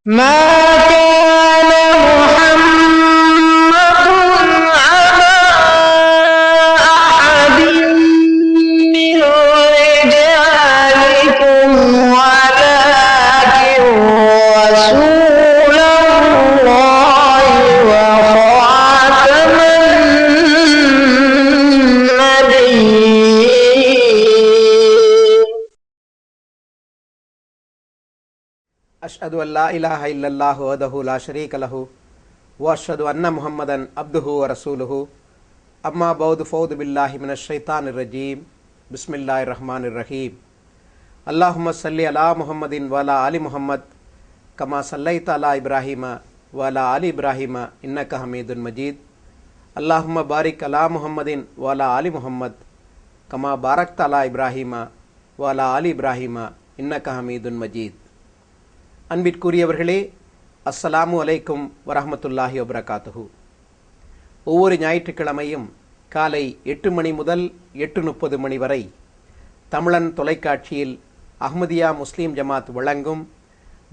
ما كان محمد على أحد من رجالكم ولكن رسول الله وخاتم النبيين. அஷ்ஹது அல்லா இலாஹ இல்லல்லாஹு வஹ்தஹு லா ஷரீக லஹு வ அஷ்ஹது அன்ன முஹம்மதன் அப்துஹு வ ரசூலுஹு. அம்மா பௌது ஃபௌது பில்லாஹி மினஷ் ஷைத்தானிர் ரஜீம். பிஸ்மில்லாஹிர் ரஹ்மானிர் ரஹீம். அல்லாஹும்ம ஸல்லி அலா முஹம்மதின் வ அலா ஆலி முஹம்மத் கமா ஸல்லைத அலா இப்ராஹீம வ அலா ஆலி இப்ராஹீம இன்னக ஹமீதுன் மஜீத். அல்லாஹும்ம பாரிக் அலா முஹம்மதின் வ அலா ஆலி முஹம்மத் கமா பாரக்த அலா இப்ராஹீம வ அலா ஆலி இப்ராஹீம இன்னக ஹமீதுன் மஜீத். அன்பிற்குரியவர்களே, அஸ்ஸலாமு அலைக்கும் வரஹ்மத்துல்லாஹி வபரகாத்துஹு. ஒவ்வொரு ஞாயிற்றுக்கிழமையும் காலை 8 மணி முதல் 8:30 மணி வரை தமிழன் தொலைக்காட்சியில் அஹ்மதியா முஸ்லீம் ஜமாத் வழங்கும்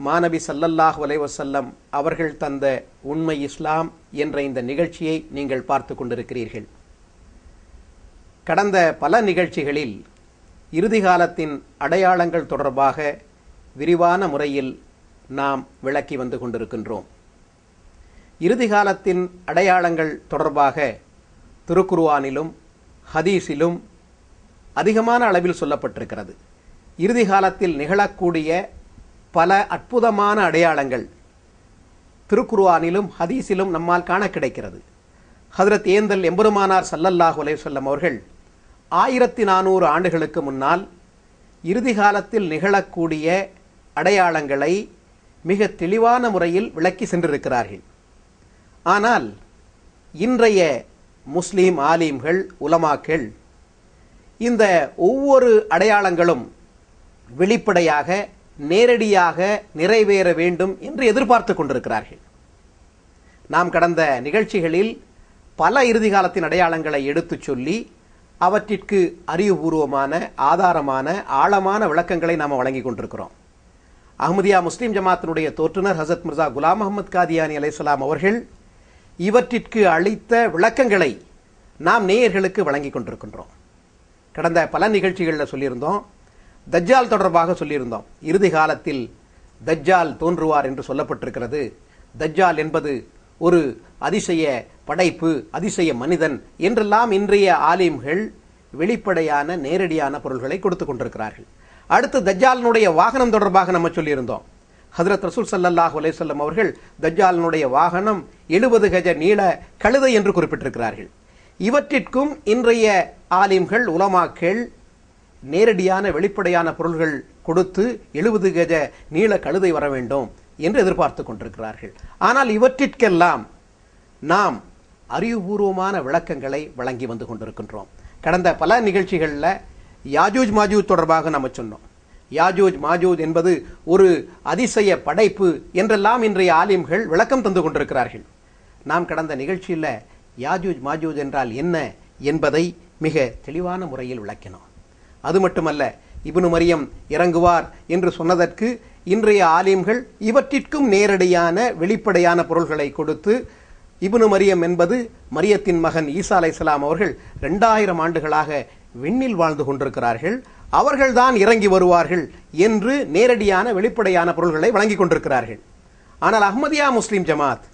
மாநபி ஸல்லல்லாஹு அலைஹி வஸல்லம் அவர்கள் தந்த உண்மை இஸ்லாம் என்ற இந்த நிகழ்ச்சியை நீங்கள் பார்த்து கொண்டிருக்கிறீர்கள். கடந்த பல நிகழ்ச்சிகளில் இறுதி காலத்தின் அடையாளங்கள் தொடர்பாக விரிவான முறையில் நாம் விளக்கி வந்து கொண்டிருக்கின்றோம். இறுதி காலத்தின் அடையாளங்கள் தொடர்பாக திருக்குர்ஆனிலும் ஹதீஸிலும் அதிகமான அளவில் சொல்லப்பட்டிருக்கிறது. இறுதி காலத்தில் நிகழக்கூடிய பல அற்புதமான அடையாளங்கள் திருக்குர்ஆனிலும் ஹதீஸிலும் நம்மால் காண கிடைக்கிறது. ஹஜ்ரத் ஏந்தல் எம்பெருமானார் ஸல்லல்லாஹு அலைஹி வஸல்லம் அவர்கள் 1400 ஆண்டுகளுக்கு முன்னால் இறுதி காலத்தில் நிகழக்கூடிய அடையாளங்களை மிக தெளிவான முறையில் விளக்கி சென்றிருக்கிறார்கள். ஆனால் இன்றைய முஸ்லீம் ஆலிம்கள், உலமாக்கள் இந்த ஒவ்வொரு அடையாளங்களும் வெளிப்படையாக நேரடியாக நிறைவேற வேண்டும் என்று எதிர்பார்த்து கொண்டிருக்கிறார்கள். நாம் கடந்த நிகழ்ச்சிகளில் பல இறுதி காலத்தின் அடையாளங்களை எடுத்துச் சொல்லி அவற்றிற்கு அறிவுபூர்வமான, ஆதாரமான, ஆழமான விளக்கங்களை நாம் வழங்கி கொண்டிருக்கிறோம். அஹ்மதியா முஸ்லீம் ஜமாத்தினுடைய தோற்றுனர் ஹசரத் மிர்சா குலாம் அஹ்மத் காதியானி அலைஹிஸ்ஸலாம் அவர்கள் இவற்றிற்கு அளித்த விளக்கங்களை நாம் நேயர்களுக்கு வழங்கி கொண்டிருக்கின்றோம். கடந்த பல நிகழ்ச்சிகளில் சொல்லியிருந்தோம். தஜ்ஜால் தொடர்பாக சொல்லியிருந்தோம். இறுதி காலத்தில் தஜ்ஜால் தோன்றுவார் என்று சொல்லப்பட்டிருக்கிறது. தஜ்ஜால் என்பது ஒரு அதிசய படைப்பு, அதிசய மனிதன் என்றெல்லாம் இன்றைய ஆலிம்கள் வெளிப்படையான நேரடியான பொருள்களை கொடுத்து கொண்டிருக்கிறார்கள். அடுத்து தஜ்ஜாலினுடைய வாகனம் தொடர்பாக நம்ம சொல்லியிருந்தோம். ஹஜ்ரத் ரசூல் ஸல்லல்லாஹு அலைஹி வஸல்லம் அவர்கள் தஜ்ஜாலினுடைய வாகனம் 70 கஜ நீள கழுதை என்று குறிப்பிட்டிருக்கிறார்கள். இவற்றிற்கும் இன்றைய ஆலிம்கள், உலமாக்கள் நேரடியான வெளிப்படையான பொருள்கள் கொடுத்து 70 கஜ நீள கழுதை வர வேண்டும் என்று எதிர்பார்த்து கொண்டிருக்கிறார்கள். ஆனால் இவற்றிற்கெல்லாம் நாம் அறிவுபூர்வமான விளக்கங்களை வழங்கி வந்து கொண்டிருக்கின்றோம். கடந்த பல நிகழ்ச்சிகளில் யாஜூஜ் மாஜூஜ் தொடர்பாக நம்ம சொன்னோம். யாஜூஜ் மாஜூஜ் என்பது ஒரு அதிசய படைப்பு என்றெல்லாம் இன்றைய ஆலிம்கள் விளக்கம் தந்து கொண்டிருக்கிறார்கள். நாம் கடந்த நிகழ்ச்சியில் யாஜூஜ் மாஜூஜ் என்றால் என்ன என்பதை மிக தெளிவான முறையில் விளக்கினோம். அது மட்டுமல்ல, இப்னு மரியம் இறங்குவார் என்று சொன்னதற்கு இன்றைய ஆலிம்கள் இவற்றிற்கும் நேரடியான வெளிப்படையான பொருள்களை கொடுத்து, இப்னு மரியம் என்பது மரியத்தின் மகன் ஈசா அலைஹிஸ்ஸலாம் அவர்கள் 2000 ஆண்டுகளாக விண்ணில் வாழ்ந்து கொண்டிருக்கிறார்கள், அவர்கள்தான் இறங்கி வருவார்கள் என்று நேரடியான வெளிப்படையான பொருள்களை வழங்கி கொண்டிருக்கிறார்கள். ஆனால் அஹ்மதியா முஸ்லீம் ஜமாத்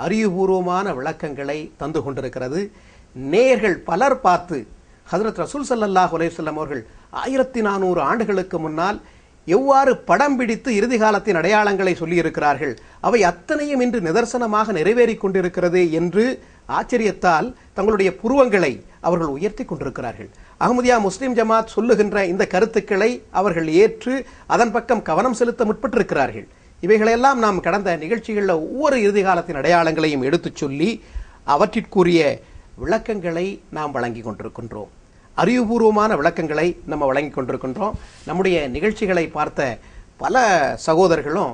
அறிவுபூர்வமான விளக்கங்களை தந்து கொண்டிருக்கிறது. நேயர்கள் பலர் பார்த்து ஹஜ்ரத் ரசூல் ஸல்லல்லாஹு அலைஹி வஸல்லம் அவர்கள் 1400 ஆண்டுகளுக்கு முன்னால் எவ்வாறு படம் பிடித்து இறுதி காலத்தின் அடையாளங்களை சொல்லியிருக்கிறார்கள், அவை அத்தனையும் இன்று நிதர்சனமாக நிறைவேறிக் கொண்டிருக்கிறது என்று ஆச்சரியத்தால் தங்களுடைய புருவங்களை அவர்கள் உயர்த்தி கொண்டிருக்கிறார்கள். அஹ்மதியா முஸ்லீம் ஜமாத் சொல்லுகின்ற இந்த கருத்துக்களை அவர்கள் ஏற்று அதன் பக்கம் கவனம் செலுத்த முற்பட்டிருக்கிறார்கள். இவைகளெல்லாம் நாம் கடந்த நிகழ்ச்சிகளில் ஒவ்வொரு இறுதி காலத்தின் அடையாளங்களையும் எடுத்துச் சொல்லி அவற்றிற்குரிய விளக்கங்களை நாம் வழங்கி கொண்டிருக்கின்றோம். அறிவுபூர்வமான விளக்கங்களை நம்ம வழங்கி கொண்டிருக்கின்றோம். நம்முடைய நிகழ்ச்சிகளை பார்த்த பல சகோதரர்களும்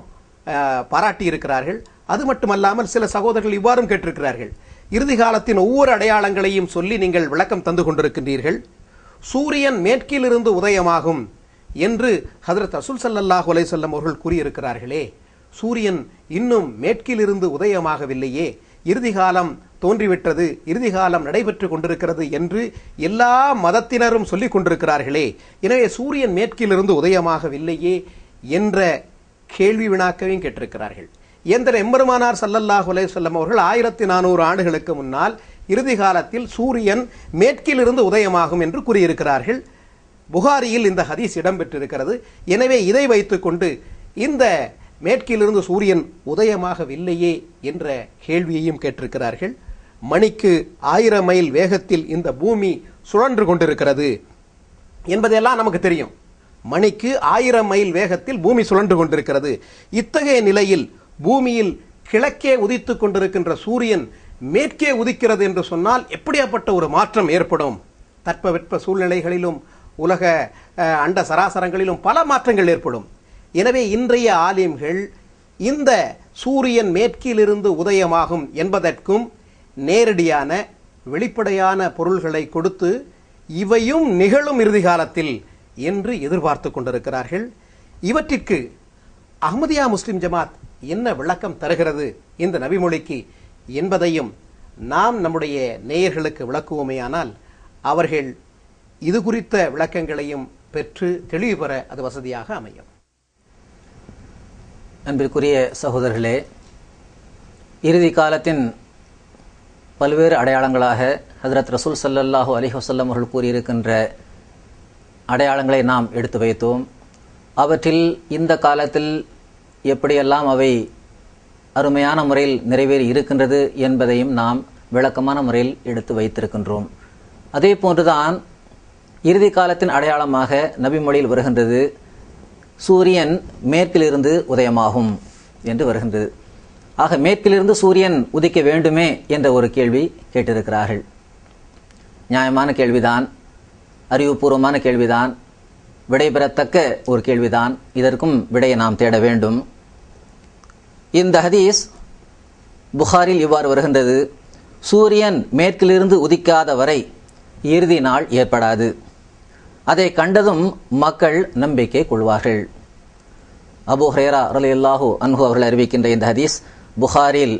பாராட்டி இருக்கிறார்கள். அது மட்டுமல்லாமல் சில சகோதரர்கள் இவ்வாறும் கேட்டிருக்கிறார்கள், இறுதி காலத்தின் ஒவ்வொரு அடையாளங்களையும் சொல்லி நீங்கள் விளக்கம் தந்து கொண்டிருக்கின்றீர்கள், சூரியன் மேற்கிலிருந்து உதயமாகும் என்று ஹஜ்ரத் ரசூல் ஸல்லல்லாஹு அலைஹி வஸல்லம் அவர்கள் கூறியிருக்கிறார்களே, சூரியன் இன்னும் மேற்கிலிருந்து உதயமாகவில்லையே, இறுதி காலம் தோன்றிவிட்டது, இறுதி காலம் நடைபெற்று கொண்டிருக்கிறது என்று எல்லா மதத்தினரும் சொல்லிக் கொண்டிருக்கிறார்களே, எனவே சூரியன் மேற்கிலிருந்து உதயமாகவில்லையே என்ற கேள்வி வினாக்கையும் கேட்டிருக்கிறார்கள். எம்பெருமானார் ஸல்லல்லாஹு அலைஹி வஸல்லம் அவர்கள் 1400 ஆண்டுகளுக்கு முன்னால் இறுதி காலத்தில் சூரியன் மேற்கிலிருந்து உதயமாகும் என்று கூறியிருக்கிறார்கள். புகாரியில் இந்த ஹதீஸ் இடம்பெற்றிருக்கிறது. எனவே இதை வைத்துக்கொண்டு இந்த மேற்கிலிருந்து சூரியன் உதயமாகவில்லையே என்ற கேள்வியையும் கேட்டிருக்கிறார்கள். மணிக்கு 1000 மைல் வேகத்தில் இந்த பூமி சுழன்று கொண்டிருக்கிறது என்பதெல்லாம் நமக்கு தெரியும். மணிக்கு 1000 மைல் வேகத்தில் பூமி சுழன்று கொண்டிருக்கிறது. இத்தகைய நிலையில் பூமியில் கிழக்கே உதித்து கொண்டிருக்கின்ற சூரியன் மேற்கே உதிக்கிறது என்று சொன்னால் எப்படியாப்பட்ட ஒரு மாற்றம் ஏற்படும்? தட்பவெட்ப சூழ்நிலைகளிலும் உலக அண்ட சராசரங்களிலும் பல மாற்றங்கள் ஏற்படும். எனவே இன்றைய ஆலிம்கள் இந்த சூரியன் மேற்கிலிருந்து உதயமாகும் என்பதற்கும் நேரடியான வெளிப்படையான பொருள்களை கொடுத்து இவையும் நிகழும் இறுதி காலத்தில் என்று எதிர்பார்த்து கொண்டிருக்கிறார்கள். இவற்றிற்கு அஹ்மதியா முஸ்லிம் ஜமாத் என்ன விளக்கம் தருகிறது இந்த நபிமொழிக்கு என்பதையும் நாம் நம்முடைய நேயர்களுக்கு விளக்குவோமேயானால் அவர்கள் இது குறித்த விளக்கங்களையும் பெற்று தெளிவு பெற அது வசதியாக அமையும். அன்பிற்குரிய சகோதரர்களே, இறுதி காலத்தின் பல்வேறு அடையாளங்களாக ஹஜ்ரத் ரசூல் ஸல்லல்லாஹு அலைஹி வஸல்லம் அவர்கள் கூறியிருக்கின்ற அடையாளங்களை நாம் எடுத்து வைத்தோம். அவற்றில் இந்த காலத்தில் எப்படியெல்லாம் அவை அருமையான முறையில் நிறைவேறி இருக்கின்றது என்பதையும் நாம் விளக்கமான முறையில் எடுத்து வைத்திருக்கின்றோம். அதே போன்றுதான் இறுதி காலத்தின் அடையாளமாக நபிமொழியில் வருகின்றது, சூரியன் மேற்கிலிருந்து உதயமாகும் என்று வருகின்றது. ஆக மேற்கிலிருந்து சூரியன் உதிக்க வேண்டுமே என்ற ஒரு கேள்வி கேட்டிருக்கிறார்கள். நியாயமான கேள்விதான், அறிவுபூர்வமான கேள்விதான், விடைபெறத்தக்க ஒரு கேள்விதான். இதற்கும் விடையை நாம் தேட வேண்டும். இந்த ஹதீஸ் புகாரில் இவ்வாறு வருகின்றது, சூரியன் மேற்கிலிருந்து உதிக்காத வரை இறுதி நாள் ஏற்படாது. அதை கண்டதும் மக்கள் நம்பிக்கை கொள்வார்கள். அபூ ஹுரைரா ரலியல்லாஹு அன்ஹு அவர்கள் அறிவிக்கின்ற இந்த ஹதீஸ் புகாரில்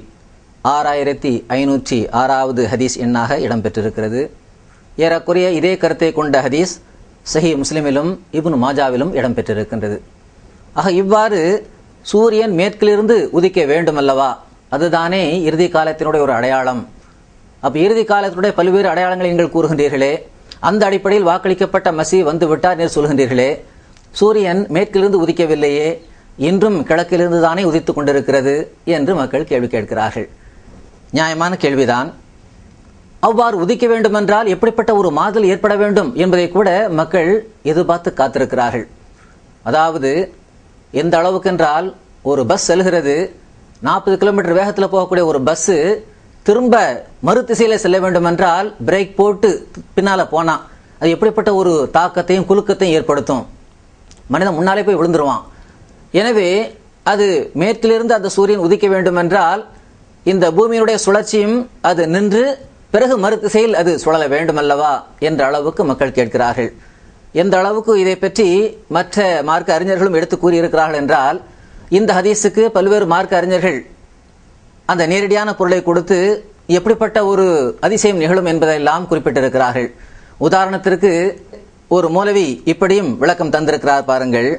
6506வது ஹதீஸ் எண்ணாக இடம்பெற்றிருக்கிறது. ஏறக்குறைய இதே கருத்தை கொண்ட ஹதீஸ் சஹீஹ் முஸ்லிமிலும் இப்னு மாஜாவிலும் இடம்பெற்றிருக்கின்றது. ஆக இவ்வாறு சூரியன் மேற்கிலிருந்து உதிக்க வேண்டுமல்லவா, அதுதானே இறுதி காலத்தினுடைய ஒரு அடையாளம். அப்போ இறுதி காலத்தினுடைய பல்வேறு அடையாளங்களை நீங்கள் கூறுகின்றீர்களே, அந்த அடிப்படையில் வாக்களிக்கப்பட்ட மசி வந்து விட்டார் என்று சொல்கின்றீர்களே, சூரியன் மேற்கிலிருந்து உதிக்கவில்லையே, இன்றும் கிழக்கிலிருந்து தானே உதித்து கொண்டிருக்கிறது என்று மக்கள் கேள்வி கேட்கிறார்கள். நியாயமான கேள்விதான். அவ்வாறு உதிக்க வேண்டுமென்றால் எப்படிப்பட்ட ஒரு மாறுதல் ஏற்பட வேண்டும் என்பதை கூட மக்கள் எதிர்பார்த்து காத்திருக்கிறார்கள். அதாவது எந்த அளவுக்கென்றால், ஒரு பஸ் செல்கிறது, 40 கிலோமீட்டர் வேகத்தில் போகக்கூடிய ஒரு பஸ்ஸு திரும்ப மறு திசையில் செல்ல வேண்டும் என்றால் பிரேக் போட்டு பின்னால போனா அது எப்படிப்பட்ட ஒரு தாக்கத்தையும் குலுக்கத்தையும் ஏற்படுத்தும். மனிதன் முன்னாலே போய் விழுந்துருவான். எனவே அது மேற்கிலிருந்து அந்த சூரியன் உதிக்க வேண்டும் என்றால் இந்த பூமியினுடைய சுழற்சியும் அது நின்று பிறகு மறு திசையில் அது சுழல வேண்டும் அல்லவா என்ற அளவுக்கு மக்கள் கேட்கிறார்கள். எந்த அளவுக்கு இதை பற்றி மற்ற மார்க்க அறிஞர்களும் எடுத்து கூறியிருக்கிறார்கள் என்றால், இந்த ஹதீஸுக்கு பல்வேறு மார்க்க அறிஞர்கள் அந்த நேரடியான பொருளை கொடுத்து எப்படிப்பட்ட ஒரு அதிசயம் நிகழும் என்பதையெல்லாம் குறிப்பிட்டிருக்கிறார்கள். உதாரணத்திற்கு ஒரு மௌலவி இப்படியும் விளக்கம் தந்திருக்கிறார் பாருங்கள்.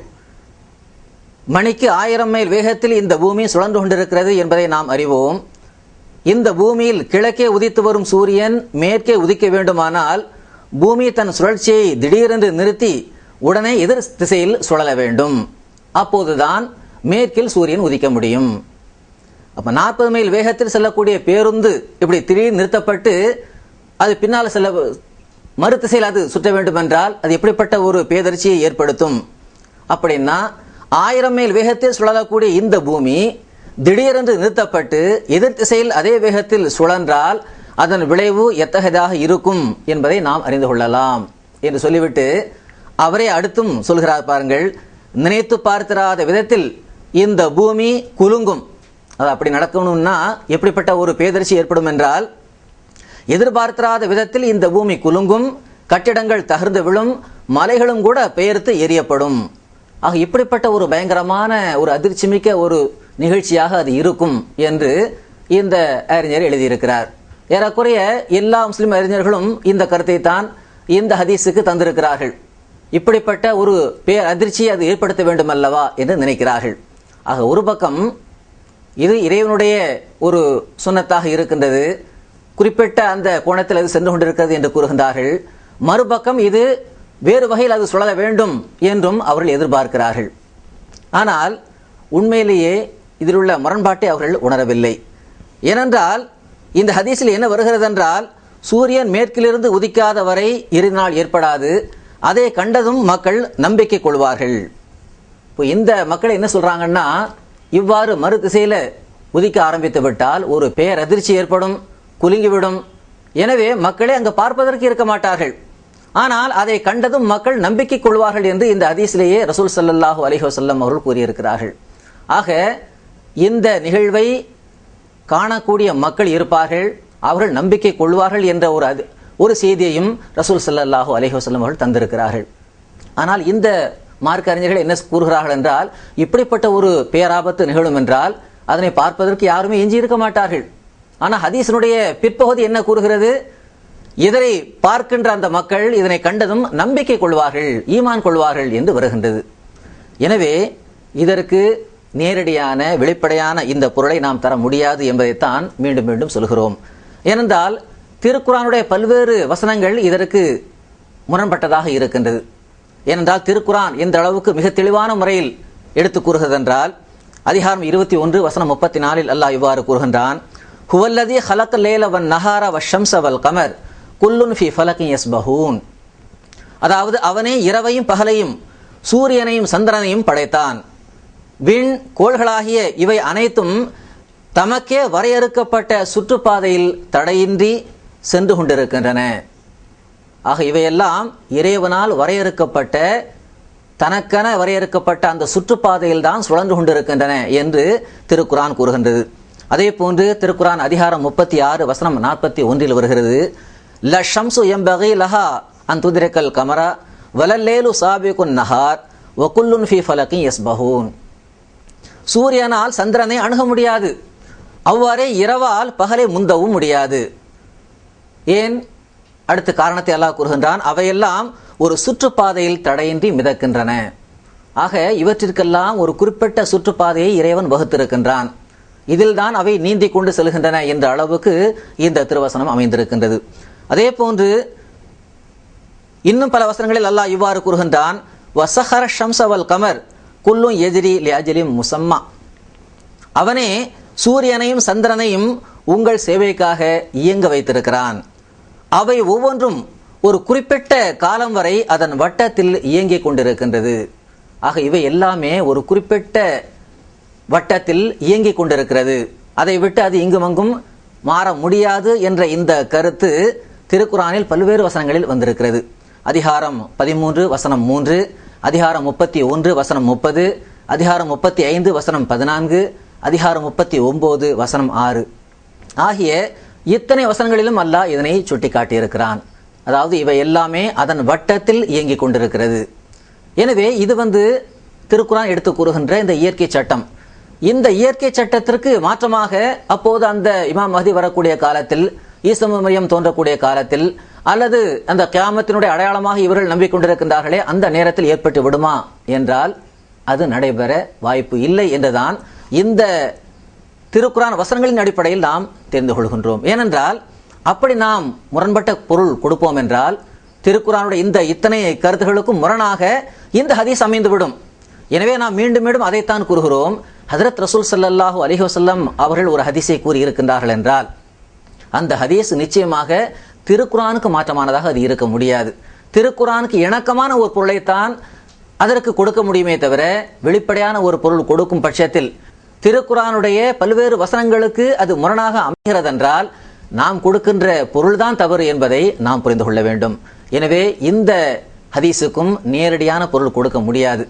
மணிக்கு 1000 மைல் வேகத்தில் இந்த பூமி சுழன்று கொண்டிருக்கிறது என்பதை நாம் அறிவோம். இந்த பூமியில் கிழக்கே உதித்து வரும் சூரியன் மேற்கே உதிக்க வேண்டுமானால் பூமி தன் சுழற்சியை திடீரென்று நிறுத்தி உடனே எதிர் திசையில் சுழல வேண்டும். அப்போதுதான் மேற்கில் சூரியன் உதிக்க முடியும். அப்ப 40 மைல் வேகத்தில் செல்லக்கூடிய பேருந்து இப்படி திடீர் நிறுத்தப்பட்டு அது பின்னால் செல்ல மறு திசையில் அது சுற்ற வேண்டும் என்றால் அது எப்படிப்பட்ட ஒரு பேதர்ச்சியை ஏற்படுத்தும்? அப்படின்னா 1000 மைல் வேகத்தில் சுழலக்கூடிய இந்த பூமி திடீரென்று நிறுத்தப்பட்டு எதிர் திசையில் அதே வேகத்தில் சுழன்றால் அதன் விளைவு எத்தகையதாக இருக்கும் என்பதை நாம் அறிந்து கொள்ளலாம் என்று சொல்லிவிட்டு அவரே அடுத்தும் சொல்கிறார் பாருங்கள். நினைத்து பார்த்திராத விதத்தில் இந்த பூமி குலுங்கும். அது அப்படி நடக்கணும்னா எப்படிப்பட்ட ஒரு பேதர்ச்சி ஏற்படும் என்றால், எதிர்பார்த்திராத விதத்தில் இந்த பூமி குலுங்கும், கட்டிடங்கள் தகர்ந்து விழும், மலைகளும் கூட பெயர்த்து எரியப்படும். ஆக இப்படிப்பட்ட ஒரு பயங்கரமான ஒரு அதிர்ச்சி மிக்க ஒரு நிகழ்ச்சியாக அது இருக்கும் என்று இந்த அறிஞர் எழுதியிருக்கிறார். ஏறக்குறைய எல்லா முஸ்லிம் அறிஞர்களும் இந்த கருத்தை தான் இந்த ஹதீஸுக்கு தந்திருக்கிறார்கள். இப்படிப்பட்ட ஒரு பேர் அதிர்ச்சியை அது ஏற்படுத்த வேண்டும் அல்லவா என்று நினைக்கிறார்கள். ஆக ஒரு பக்கம் இது இறைவனுடைய ஒரு சுன்னத்தாக இருக்கின்றது, குறிப்பிட்ட அந்த கோணத்தில் அது சென்று கொண்டிருக்கிறது என்று கூறுகின்றார்கள். மறுபக்கம் இது வேறு வகையில் அது சுழல வேண்டும் என்றும் அவர்கள் எதிர்பார்க்கிறார்கள். ஆனால் உண்மையிலேயே இதில் உள்ள முரண்பாட்டை அவர்கள் உணரவில்லை. ஏனென்றால் இந்த ஹதீஸில் என்ன வருகிறது என்றால், சூரியன் மேற்கிலிருந்து உதிக்காத வரை இறுதி நாள் ஏற்படாது, அதை கண்டதும் மக்கள் நம்பிக்கை கொள்வார்கள். இப்போ இந்த மக்கள் என்ன சொல்றாங்கன்னா, இவ்வாறு மறு திசையில உதிக்க ஆரம்பித்து விட்டால் ஒரு பேரதிர்ச்சி ஏற்படும், குலுங்கிவிடும். எனவே மக்களே அங்கு பார்ப்பதற்கு இருக்க மாட்டார்கள். ஆனால் அதை கண்டதும் மக்கள் நம்பிக்கை கொள்வார்கள் என்று இந்த ஹதீஸிலேயே ரசூல் ஸல்லல்லாஹு அலைஹி வஸல்லம் அவர்கள் கூறியிருக்கிறார்கள். ஆக இந்த நிகழ்வை காணக்கூடிய மக்கள் இருப்பார்கள், அவர்கள் நம்பிக்கை கொள்வார்கள் என்ற ஒரு செய்தியையும் ரசூல் ஸல்லல்லாஹு அலைஹி வஸல்லம் அவர்கள் தந்திருக்கிறார்கள். ஆனால் இந்த மார்க்க அறிஞர்கள் என்ன கூறுகிறார்கள் என்றால், இப்படிப்பட்ட ஒரு பேராபத்து நிகழும் என்றால் அதனை பார்ப்பதற்கு யாருமே எஞ்சி இருக்க மாட்டார்கள். ஆனால் ஹதீஸினுடைய பிற்பகுதி என்ன கூறுகிறது? இதனை பார்க்கின்ற அந்த மக்கள் இதனை கண்டதும் நம்பிக்கை கொள்வார்கள், ஈமான் கொள்வார்கள் என்று வருகின்றது. எனவே இதற்கு நேரடியான வெளிப்படையான இந்த பொருளை நாம் தர முடியாது என்பதைத்தான் மீண்டும் மீண்டும் சொல்கிறோம். ஏனென்றால் திருக்குரானுடைய பல்வேறு வசனங்கள் இதற்கு முரண்பட்டதாக இருக்கின்றது. ஏனென்றால் திருக்குரான் எந்த அளவுக்கு மிக தெளிவான முறையில் எடுத்து கூறுகிறது என்றால், அதிகாரம் 21 வசனம் 34 அல்லாஹ் இவ்வாறு கூறுகின்றான், ஹுவல்லதி ஹலக லேல வன் நஹார வஷம்ஸ வல் கமர் குல்லுன் ஃபி ஃபலகின் யஸ்பஹூன். அதாவது அவனே இரவையும் பகலையும் சூரியனையும் சந்திரனையும் படைத்தான். விண் கோள்களாகிய இவை அனைத்தும் தமக்கே வரையறுக்கப்பட்ட சுற்றுப்பாதையில் தடையின்றி சென்று கொண்டிருக்கின்றன. ஆக இவையெல்லாம் இறைவனால் வரையறுக்கப்பட்ட, தனக்கென வரையறுக்கப்பட்ட அந்த சுற்றுப்பாதையில் தான் சுழன்று கொண்டிருக்கின்றன என்று திருக்குரான் கூறுகின்றது. அதே போன்று திருக்குரான் அதிகாரம் 36 வசனம் 41 வருகிறது, ல ஷம்சு யம்பகி லஹா அன் துத்ரிகல் கமர வலல்லேலு சாபிகுன் நஹார் வகுல்லுன் ஃபி ஃபலகின் யஸ்பஹூன். சூரியனால் சந்திரனை அணுக முடியாது, அவ்வாறே இரவால் பகலை முந்தவும் முடியாது. ஏன்? அடுத்த காரணத்தை அல்லாஹ் கூறுகின்றான், அவையெல்லாம் ஒரு சுற்றுப்பாதையில் தடையின்றி மிதக்கின்றன. ஆக இவற்றிற்கெல்லாம் ஒரு குறிப்பிட்ட சுற்றுப்பாதையை இறைவன் வகுத்திருக்கின்றான். இதில் தான் அவை நீந்தி கொண்டு செல்கின்றன என்ற அளவுக்கு இந்த திருவசனம் அமைந்திருக்கின்றது. அதே போன்று இன்னும் பல வசனங்களில் அல்லாஹ் இவ்வாறு கூறுகின்றான், வஸஹர ஷம்ஸ வல் கமர் குல்லும் எஜ்ரி லி அஜலின் முஸம்மா. அவனே சூரியனையும் சந்திரனையும் உங்கள் சேவைக்காக இயங்க வைத்திருக்கிறான். அவை ஒவ்வொன்றும் ஒரு குறிப்பிட்ட காலம் வரை அதன் வட்டத்தில் இயங்கிக் கொண்டிருக்கின்றது. ஆக இவை எல்லாமே ஒரு குறிப்பிட்ட வட்டத்தில் இயங்கிக் கொண்டிருக்கிறது, அதை விட்டு அது இங்குமங்கும் மாற முடியாது என்ற இந்த கருத்து திருக்குரானில் பல்வேறு வசனங்களில் வந்திருக்கிறது. அதிகாரம் 13 வசனம் 3, அதிகாரம் 31 வசனம் 30, அதிகாரம் 35 வசனம் 14, அதிகாரம் 39 வசனம் 6 ஆகிய இத்தனை வசனங்களிலும் அல்லாஹ் இதனை சுட்டி காட்டியிருக்கிறான். அதாவது இவை எல்லாமே அதன் வட்டத்தில் இயங்கிக் கொண்டிருக்கிறது. எனவே இது திருக்குரான் எடுத்து கூறுகின்ற இந்த இயற்கை சட்டம். இந்த இயற்கை சட்டத்திற்கு மாற்றமாக அப்போது அந்த இமாம் மஹ்தி வரக்கூடிய காலத்தில், ஈசா மரியம் தோன்றக்கூடிய காலத்தில், அல்லது அந்த கியாமத்தினுடைய அடையாளமாக இவர்கள் நம்பிக்கொண்டிருக்கின்றார்களே அந்த நேரத்தில் ஏற்பட்டு விடுமா என்றால் அது நடைபெற வாய்ப்பு இல்லை என்றுதான் இந்த திருக்குரான் வசனங்களின் அடிப்படையில் நாம் தெரிந்து கொள்கின்றோம். ஏனென்றால் அப்படி நாம் முரண்பட்ட பொருள் கொடுப்போம் என்றால் திருக்குரானுடைய இந்த இத்தனை கருத்துகளுக்கும் முரணாக இந்த ஹதீஸ் அமைந்துவிடும். எனவே நாம் மீண்டும் மீண்டும் அதைத்தான் கூறுகிறோம். ஹஜ்ரத் ரசூல் ஸல்லல்லாஹு அலைஹி வஸல்லம் அவர்கள் ஒரு ஹதீஸை கூறி இருக்கின்றார்கள் என்றால் அந்த ஹதீஸ் நிச்சயமாக திருக்குரானுக்கு மாற்றமானதாக அது இருக்க முடியாது. திருக்குரானுக்கு இணக்கமான ஒரு பொருளைத்தான் அதற்கு கொடுக்க முடியுமே தவிர வெளிப்படையான ஒரு பொருள் கொடுக்கும் பட்சத்தில் திருக்குரானுடைய பல்வேறு வசனங்களுக்கு அது முரணாக அமைகிறது என்றால் நாம் கொடுக்கின்ற பொருள்தான் தவறு என்பதை நாம் புரிந்து கொள்ள வேண்டும். எனவே இந்த ஹதீஸுக்கும் நேரடியான பொருள் கொடுக்க முடியாது.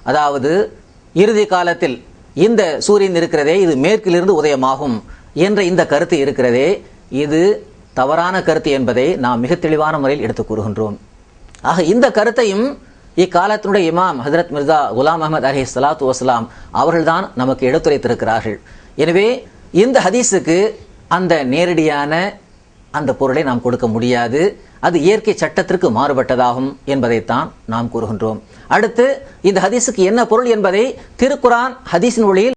அதாவது இறுதி காலத்தில் இந்த சூரியன் இருக்கிறதே இது மேற்கிலிருந்து உதயமாகும் என்ற இந்த கருத்து இருக்கிறதே இது தவறான கருத்து என்பதை நாம் மிக தெளிவான முறையில் எடுத்து கூறுகின்றோம். ஆக இந்த கருத்தையும் இக்காலத்தினுடைய இமாம் ஹஜரத் மிர்சா குலாம் அஹமத் அலி ஸலாத்து வஸ்ஸலாம் அவர்கள்தான் நமக்கு எடுத்துரைத்திருக்கிறார்கள். எனவே இந்த ஹதீஸுக்கு அந்த நேரடியான அந்த பொருளை நாம் கொடுக்க முடியாது, அது இயற்கை சட்டத்திற்கு மாறுபட்டதாகும் என்பதைத்தான் நாம் கூறுகின்றோம். அடுத்து இந்த ஹதீஸுக்கு என்ன பொருள் என்பதை திருக்குர்ஆன் ஹதீஸின் ஒளியில்